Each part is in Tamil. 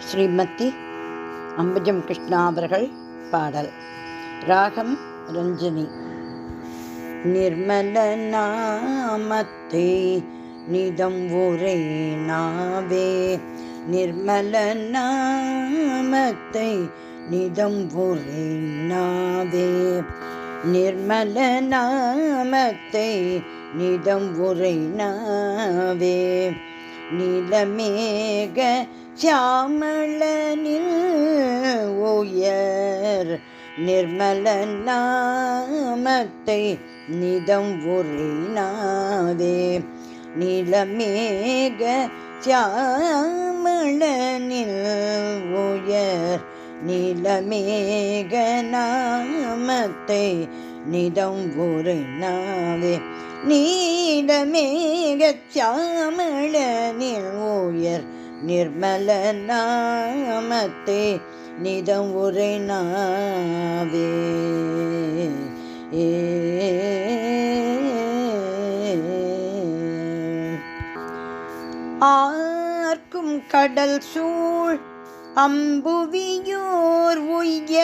ஸ்ரீமதி அம்புஜம் கிருஷ்ணா அவர்கள் பாடல். ராகம் ரஞ்சினி. நிர்மல நாமத்தை நிதம் உரை நாவே, நிர்மல நாமத்தை நிதம் உரை நாவே, நிர்மல நாமத்தை நிதம் உரை நாவே, நீலமேக சாமளனில் உயர் நிர்மல நாமத்தை நிதம் உரை நாவே, நீலமேக சாமளனில் உயர் நீலமேக நாமத்தை நிதம் உரை நாவே, நீலமேக சாமளனில் உயர் நிர்மல நாமத்தை நிதம் உரை நாவே. ஆர்க்கும் கடல் சூழ் அம்புவியோர் உய்ய,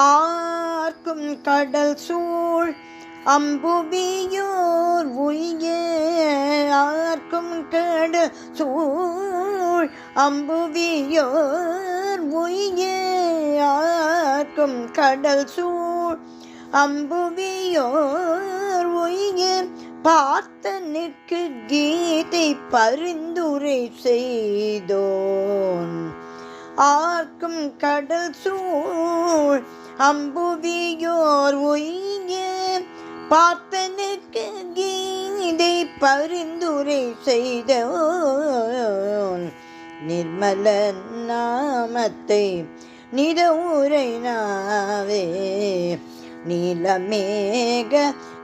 ஆர்க்கும் கடல் சூழ் அம்புவியோர் உய்ய, ஆர்க்கும் கடல் சூழ் அம்புவியோர் உய்ய, ஆர்க்கும் கடல் சூழ் அம்புவியோர் உய்ய, பார்த்தனுக்கு கீதை பரிந்துரை செய்தோன், ஆர்க்கும் கடல் சூழ் அம்புவியோர் உய்ய, பார்த்தனுக்கு கீதை பரிந்துரை செய்தோன், நிர்மல நாமத்தை நிதம் உரை நாவே, நீலமேக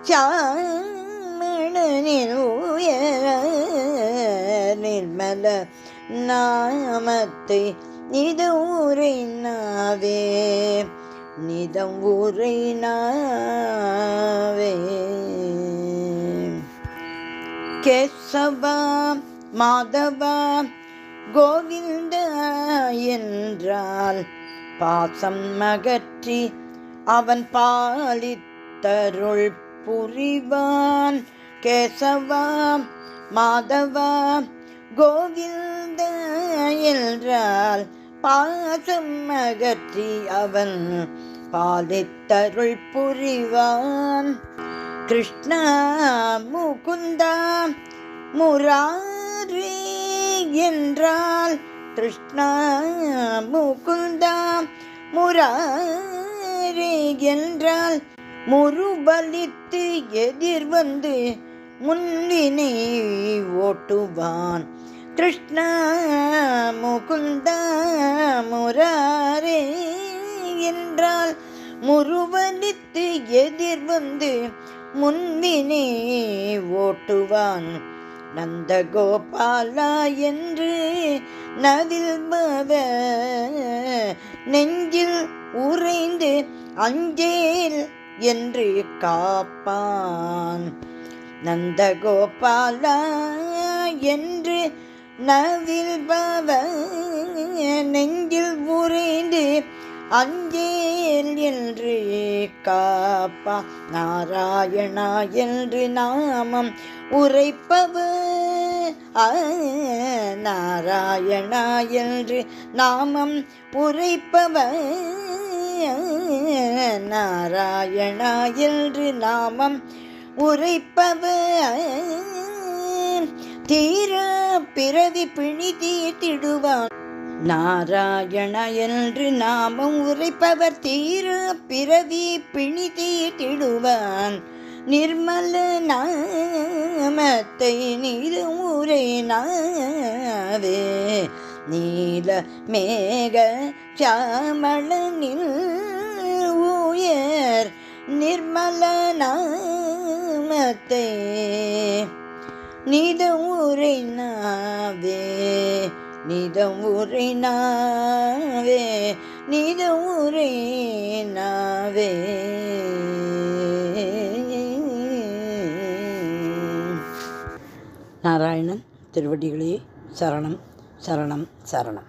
சாமளனில் உயர் நிர்மல நாமத்தை நிதம் உரை நாவே, நிதம் உரை நாவே. கேசவா மாதவா கோவிந்தா என்றால் பாசம் அகற்றி அவன் பாலித்தருள் புரிவான், கேசவா மாதவா கோவிந்தா என்றால் பாசம் அகற்றி அவன் பாலித்தருள் புரிவான், கிருஷ்ணா முகுந்தா முராரி என்றால், கிருஷ்ணா முகுந்தா முராரி என்றால் முருபலித்து எதிர் வந்து முன்வினை ஓட்டுவான், கிருஷ்ணா முகுந்தா முராரே என்றால் முருவலித்து எதிர் வந்து முன்வினை ஓட்டுவான், நந்தகோபாலா என்று நவில்பவ நெஞ்சில் உறைந்து அஞ்சேல் என்று காப்பான், நந்தகோபாலா என்று நவில்பவ நெஞ்சில் உறைந்து அஞ்சேல் என்று காப்பா, நாராயணா என்று நாமம் உரைப்பவர், நாராயணா என்று நாமம் உரைப்பவர், நாராயணா என்று நாமம் உரைப்பவர், தீர பிறவி பிணி தீர்த்திடுவான், நாராயண என்று நாமம் உரைப்பவர் தீர பிறவி பிணி தீர்த்திடுவான், நிர்மல நாமத்தை நிதம் உரை நாவே, நீல மேக சாமளனில் உயர் நிர்மல நாமத்தை நிதம் உரை நாவே, நிதம் உரை நாவே, நிதம் உரை நாவே. நாராயணன் திருவடிகளே சரணம் சரணம் சரணம்.